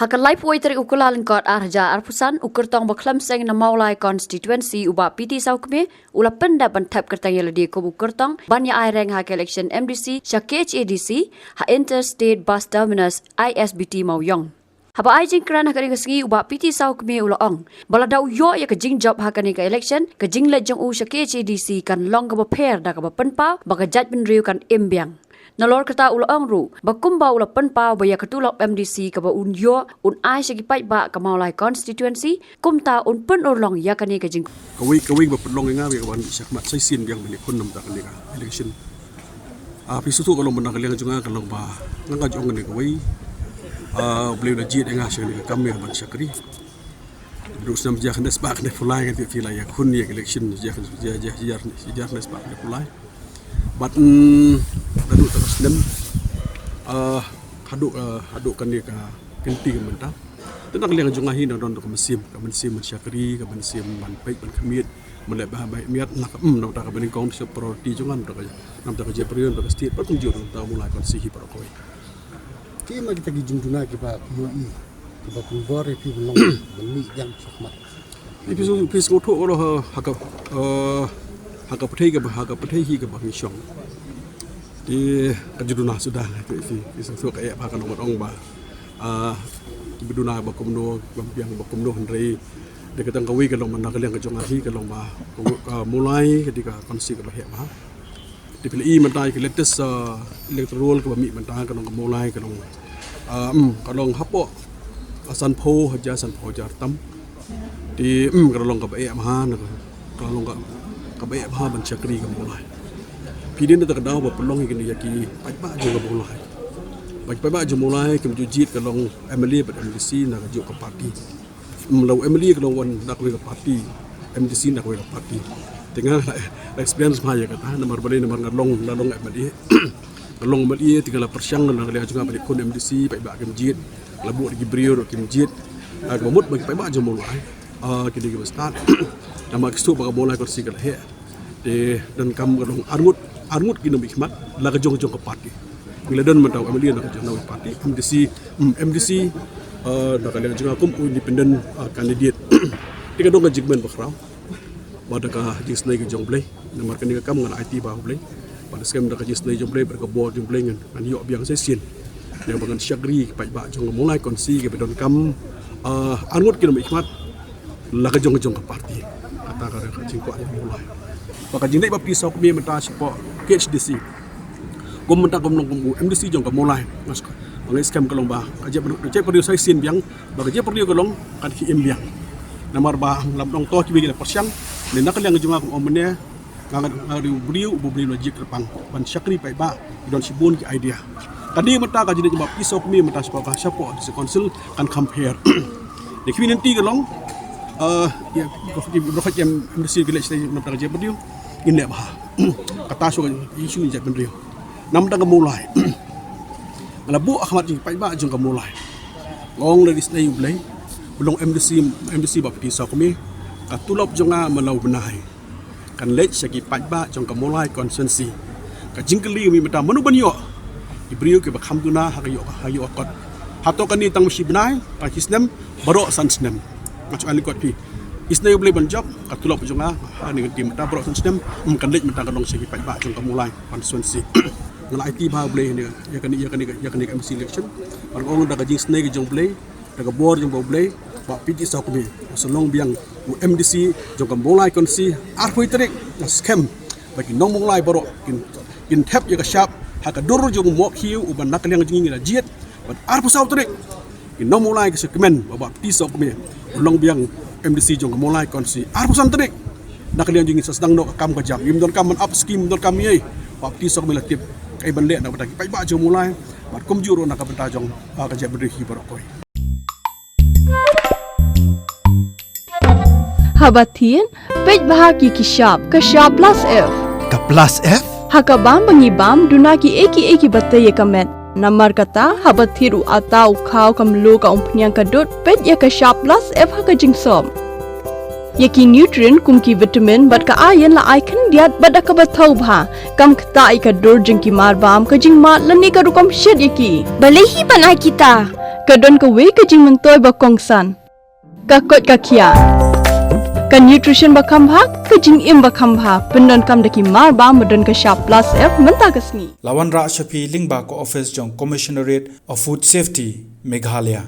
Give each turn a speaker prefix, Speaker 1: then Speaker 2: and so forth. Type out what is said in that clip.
Speaker 1: Hakalai puai tarik ukulalan kot arja arpusan ukertong baklam seng na Maulai constituency uba piti Sawkmie ula penda bantap kertang yeladi ko ukertong banya aireng hak election MDC sya KHADC ha interstate bus terminus ISBT mau Jong. Haba ai jing kerana kali kesengi uba piti Sawkmie ula ong baladau yo ya ke jing job hakani ka election ke Jingleit Jong u sya KHADC kan long ka pair da ka penpau baga Jaitbynriew kan Biang. Nalor kata ula ongru bakumba ula penpau baya ketulok MDC ka ba un yo un ai segi pai ba ka Maulai constituency kumta un pen urlong yakani ka jing
Speaker 2: kawing ba penlong nga ba wan sakmat sai sin biang bani kun nam ta kan election pisu tu kalau menang kalian juga kalau ba nang jong ni kawai beliau dah jit nga sing ka kamera ban sakri dus nam jah nes ba ne fulai kan ti la ya kun ya election jah nes ba ne fulai but dadu terus nem haduk kan dia ka kenti Mynta tentang kalian jungahi na don ka mesim syakri ka mesim man pai ban khamit man le ba bai miat nak na ta ka bening kong se priority jungan ta ka nam ta ka Jaitbynriew ta state pat kum jur ta mulai kon sihi par koi
Speaker 3: ki ma kita gi jungduna ki ba moi ki ba kun bore pi long ni yang sakmat
Speaker 2: ipisu ko tho ro haka petai ke bahaka petai hi ke bang Shillong di kejuduna sudah itu isu kayak bahkan nomor ong ba kejuduna bakumno Biang bakumno hendrai dekat kawi kalau mana kalian kejongahi kalau ba mulai ketika konsi ke bahaya bah dipilih mentai ke latest electoral ke bami mentai kalau mulai kalau hapo asan po jar tam di kalau ke bahaya bah kalau kabaya bah ban syakri ka mulai pidin ta kadau ba pelong ki yaki pa jo ka mulai pa jo mulai ke jujit ka long MLA ba MDC na ka jo ka party mlau MLA ka long wan na ka party MDC na ka party tengah experience ma ya kata nomor bali nomor ngalong MLA ngalong MLA tinggal persyang na ka juga balik kon MDC pa ba ka jit labu di Jaitbynriew ka jit agomut ba pa jo mulai kini kita start nama kistu baga mulai kursi kala he dan kam galong armut kini bikmat laga jong ke parti ngiladan mentau amalian nak jong parti MDC nak kalian jong akum independent candidate tiga dong jigmen bakrau pada ka jisnai ke jong play nomor kini kam ngan IT ba play pada skam dak jisnai jong play berkebor jong play ngan yo biang sesin yang bangan syagri pai ba jong mulai konsi ke bedon kam armut kini bikmat laga jong ke parti kata kare jingko yang mulai maka Jingleit bab pisau kami Mynta support KHADC gom Mynta gom nong MDC jong ka mulai masuk bangai scam kalong ba Jaitbynriew sai sin Biang ba Jaitbynriew kalong kan ki Biang namar ba lam dong to ki bi la persyang ne nak yang junga ko omne ngari beliau logik repang ban syakri pai ba don sibun ki idea tadi Mynta ka Jingleit bab pisau kami Mynta support di council kan compare de ki nanti kalong ya berfak yang mesti gelak saya nak kerja berdua ini apa kata so isu Jaitbynriew nam dah mulai labu Ahmad jing pai ba jong mulai ngong dari snai ulai belum MDC bab di Sawkmie katulop jonga melau benai kan lech segi pai ba jong mulai konsensi ka jingkeli mi mata manu banyo Jaitbynriew ke bakham tuna hayo kot hatokan ni tang mesti benai pakisnem barok sansnem macam ali kuat pi isnai boleh banjab katulop jonga ni tim ta bro sistem kan lek mentang kadong segi pai ba jong mulai konstituensi ngal IT ba boleh ni ya kan MC election orang dah gajing snai jong boleh dah bor jong boleh ba piti Sawkmie selong biang MDC jong mulai konsi arpoi terik scam bagi nong mulai bro in tap ya ka sharp ha ka dur jong mok hiu uban nak yang jing ni jiet ban arpu saw terik in nong mulai ke sekemen ba piti Sawkmie ulong biang MDC jong mulai konsi arpusan terik nak kalian jing sedang nok kam kejam im don kam up scheme don kam ye waktu sok melatip kai bande nak bataki pai ba jong mulai bat kum juro nak benta jong ka Jaitbynriew barokoi
Speaker 4: habatin pej bahaki kishap plus F
Speaker 5: ka plus F
Speaker 4: hakabam bangibam dunaki eki batte yekamet Namar kata habat thiru atau kau kamlu ka umpnyang kadut pet ya ka sharp plus F ha ka jingsom. Yaki nutrient kum ki vitamin bat ka iron la icon diat bat ka bathau bha kam kta ai ka dur jing ki mar bam ka jing mat lani ka rukam shed yaki.
Speaker 6: Balehi banai kita
Speaker 4: Kadon ka we ka jing mentoy ba kongsan. Ka kot ka kia. Ka nutrition ba kambha ka jing im ba kambha pendon kam daki mar ba medon ka sharp plus F Mynta kasni.
Speaker 5: Lawan Ra Shapi Lingba ko Office Jong Commissionerate of Food Safety Meghalaya.